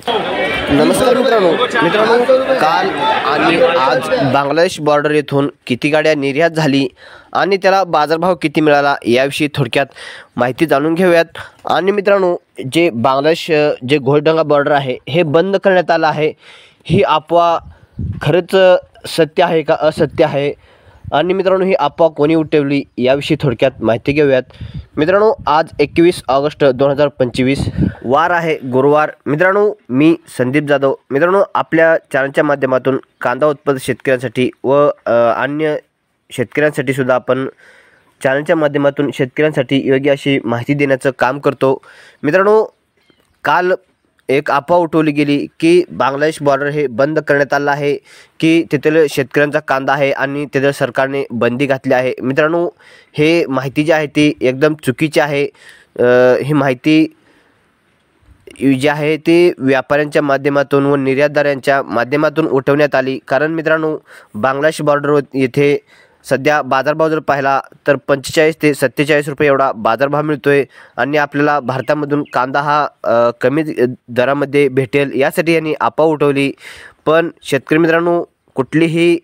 नमस्कार मित्रांनो, काल आणि आज बांगलादेश बॉर्डर येथून किती गाड्या निर्यात झाली आणि त्याला बाजारभाव किती मिळाला याविषयी थोडक्यात माहिती जाणून घेऊयात। आणि मित्रांनो, जे बांगलादेश जे घोडडंगा बॉर्डर आहे हे बंद करण्यात आलं आहे, ही अफवा खरंच सत्य आहे का असत्य आहे आणि मित्रांनो ही अफवा कोणी उठवली याविषयी थोडक्यात माहिती घेऊयात। मित्रांनो, आज 21 ऑगस्ट 2025 वार आहे, गुरुवार। मित्रांनो, मी संदीप जाधव। मित्रांनो, आपल्या चॅनलच्या माध्यमातून कांदा उत्पादक शेतकऱ्यांसाठी व अन्य शेतकऱ्यांसाठी सुद्धा आपण चॅनलच्या माध्यमातून शेतकऱ्यांसाठी योग्य अशी माहिती देण्याचं काम करतो। मित्रांनो, काल एक अफवा उठवली गेली की बांगलादेश बॉर्डर हे बंद करण्यात आलं आहे, की तेथील शेतकऱ्यांचा कांदा आहे आणि तेथील सरकारने बंदी घातली आहे। मित्रांनो, हे माहिती जी आहे ती एकदम चुकीची आहे। ही माहिती जी आहे ती व्यापाऱ्यांच्या माध्यमातून व निर्यातदारांच्या माध्यमातून उठवण्यात आली। कारण मित्रांनो, बांगलादेश बॉर्डर येथे सध्या बाजारभाव जर पाहिला तर 45 ते 47 रुपये एवढा बाजारभाव मिळतोय आणि आपल्याला भारतामधून कांदा हा कमी दरामध्ये भेटेल यासाठी यांनी अफवा उठवली। पण शेतकरी मित्रांनो, कुठलीही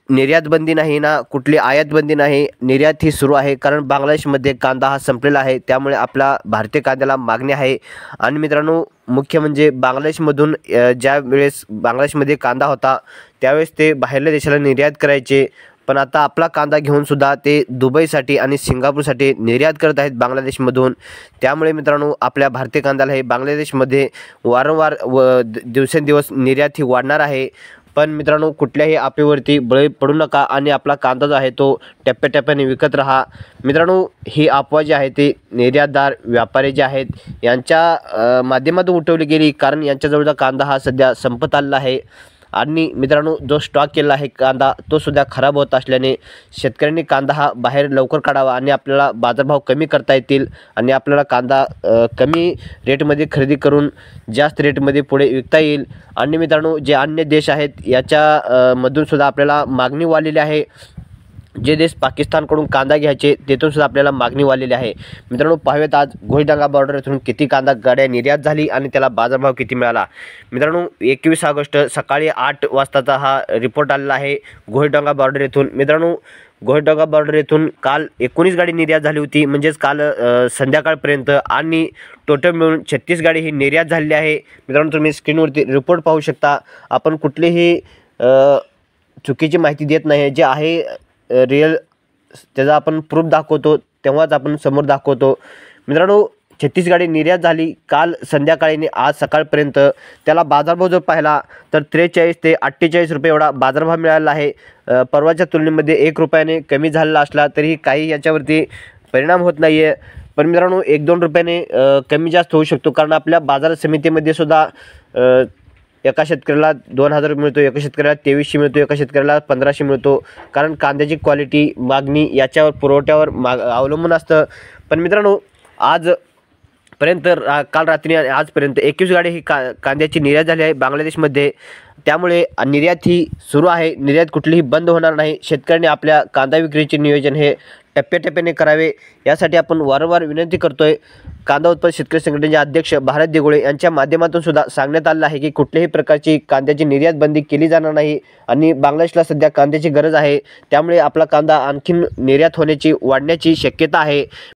निर्यात बंदी नाही ना कुठली आयात बंदी नाही, निर्यात ही सुरू आहे। कारण बांगलादेशमध्ये कांदा हा संपलेला आहे, त्यामुळे आपला भारतीय कांद्याला मागणी आहे। आणि मित्रांनो, मुख्य म्हणजे बांगलादेशमधून ज्या वेळेस बांगलादेशमध्ये कांदा होता त्यावेळेस ते बाहेरल्या देशाला निर्यात करायचे, पण आता आपला कांदा घेऊन सुद्धा ते दुबईसाठी आणि सिंगापूरसाठी निर्यात करत आहेत बांगलादेशमधून। त्यामुळे मित्रांनो, आपल्या भारतीय कांद्याला हे बांगलादेशमध्ये वारंवार व दिवसेंदिवस निर्यात ही वाढणार आहे। पण मित्रांनो, कुठल्याही अफवेवरती बळी पडू नका आणि आपला कांदा जो आहे तो टप्प्याटप्प्याने विकत राहा। मित्रांनो, ही अफवा जी आहे ती निर्यातदार व्यापारी जे आहेत यांच्या माध्यमातून उठवली गेली, कारण यांच्याजवळचा कांदा हा सध्या संपत आलेला आहे। आणि मित्रांनो, जो स्टॉक केला आहे कांदा तो सुद्धा खराब होत असल्याने शेतकऱ्यांनी कांदा हा बाहेर लवकर काढावा आणि आपल्याला बाजारभाव कमी करता येतील आणि आपल्याला कांदा कमी रेटमध्ये खरेदी करून जास्त रेटमध्ये पुढे विकता येईल। आणि मित्रांनो, जे अन्य देश आहेत याच्या मधून सुद्धा आपल्याला मागणी वाढलेली आहे। जे देश पाकिस्तानकडून कांदा घ्यायचे तेथून सुद्धा आपल्याला मागणी वाढलेली आहे। मित्रांनो, पाहूयात आज घोडडंगा बॉर्डर येथून किती कांदा गाड्या निर्यात झाली आणि त्याला बाजारभाव किती मिळाला। मित्रांनो, 21 ऑगस्ट सकाळी 8 वाजताचा हा रिपोर्ट आलेला आहे घोडडंगा बॉर्डर येथून। मित्रांनो, घोडडंगा बॉर्डर येथून काल 19 गाडी निर्यात झाली होती, म्हणजेच काल संध्याकाळपर्यंत, आणि टोटल मिळून 36 गाडी ही निर्यात झालेली आहे। मित्रांनो, तुम्ही स्क्रीनवरती रिपोर्ट पाहू शकता। आपण कुठलीही चुकीची माहिती देत नाही, जे आहे रिअल त्याचा आपण प्रूफ दाखवतो तेव्हाच आपण समोर दाखवतो। मित्रांनो, 36 गाडी निर्यात झाली काल संध्याकाळी आज सकाळपर्यंत। त्याला बाजारभाव जर पाहिला तर 43 ते 48 रुपये एवढा बाजारभाव मिळाला आहे। परवाच्या तुलनेमध्ये 1 रुपयाने कमी झालेला असला तरी काही याच्यावरती परिणाम होत नाही आहे। पण मित्रांनो, 1-2 रुपयाने कमी जास्त होऊ शकतो, कारण आपल्या बाजार समितीमध्ये सुद्धा एका शेतकऱ्याला 2000 मिळतो, एका शेतकऱ्याला 2300 मिळतो, एका शेतकऱ्याला 1500 मिळतो। कारण कांद्याची क्वालिटी मागणी याच्यावर पुरवठ्यावर अवलंबून असतं। पण मित्रांनो, आजपर्यंत काल रात्री आणि आजपर्यंत 21 गाडी ही कांद्याची निर्यात झाली आहे बांगलादेशमध्ये। त्यामुळे निर्यात ही सुरू आहे, निर्यात कुठलीही बंद होणार नाही। शेतकऱ्यांनी आपल्या कांदा विक्रीचे नियोजन हे टप्प्याटप्प्याने करावे यासाठी आपण वारंवार विनंती करतोय। कांदा उत्पादक शेतकरी संघटनेचे अध्यक्ष भारत दिघोळे यांच्या माध्यमातून सुद्धा सांगण्यात आलं आहे की कुठल्याही प्रकारची कांद्याची निर्यात बंदी केली जाणार नाही आणि बांगलादेशला सध्या कांद्याची गरज आहे, त्यामुळे आपला कांदा आणखीन निर्यात होण्याची वाढण्याची शक्यता आहे।